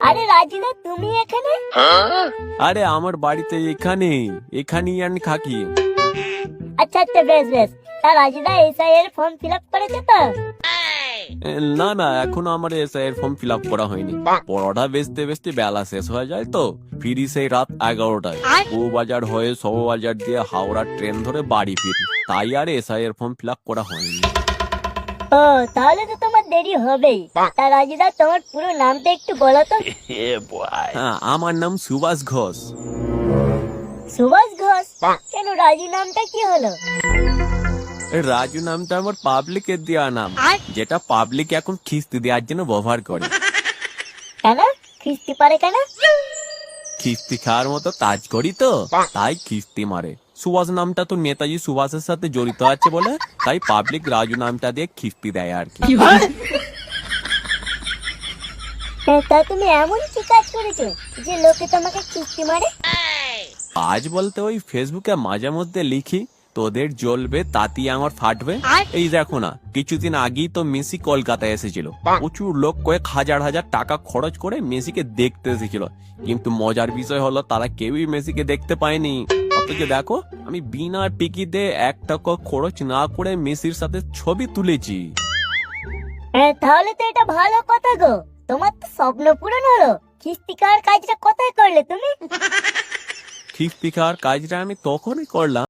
আরে রাজুদা, তুমি এখানে? আরে আমার বাড়িতে এখানেই আমি থাকি। আচ্ছা আচ্ছা, বেশ বেশ। তা রাজুদা এসআই এর ফর্ম ফিল আপ করেছে তো? না না, এখনো আমার এসআই এর ফর্ম ফিল আপ করা হয়নি। পরোটা বেচতে বেচতে বেলা শেষ হয়ে যায়, তো ফিরি সেই রাত 11টায়। বউবাজার হয়ে সববাজার দিয়ে হাওড়া ট্রেন ধরে বাড়ি ফিরি, তাই আর এসআই এর ফর্ম ফিল আপ করা হয়নি। ও, তাহলে তো তোমার দেরি হবেই। তা রাজুদা, তোমার পুরো নামটা একটু বলো তো। হ্যাঁ, আমার নাম সুভাষ ঘোষ। সুভাষ ঘোষ? কেন, রাজু নামটা কি হলো? রাজু নামটা আমার পাবলিকের দেওয়া নাম, যেটা পাবলিক এখন খিস্তি দেওয়ার জন্য ব্যবহার করে। কেন? খিস্তি পারে কেন? খিস্তি খাওয়ার মতো কাজ করি তো, তাই খিস্তি মারে। সুভাষ নামটা তো নেতাজি সুভাষের সাথে জড়িত আছে বলে, তাই পাবলিক রাজু নামটা দিয়ে খিস্তি দেয় আর কি। তা তুমি এমন কি কাজ করেছো যে লোকে তোমাকে খিস্তি মারে? আজ বলতে ওই ফেসবুকে মাঝে মধ্যে লিখি, তোদের জ্বলবে তাতেই আমার ফাটবে। এই দেখো না, কিছুদিন আগেই তো মেসি কলকাতায় এসেছিল। প্রচুর লোক কয়েক হাজার হাজার টাকা খরচ করে মেসিকে দেখতে এসেছিল, কিন্তু মজার বিষয় হলো তারা কেউই মেসিকে দেখতে পায়নি। অথচ দেখো, আমি বিনা টিকিটে 1 টাকা খরচ না করে মেসির সাথে ছবি তুলেছি। তাহলে তো এটা ভালো কথা গো। তোমার তো স্বপ্ন পূরণ হলো। খিস্তি খাওয়ার কাজটা কোথায় করলে তুমি? খিস্তি খাওয়ার কাজটা আমি তখনই করলাম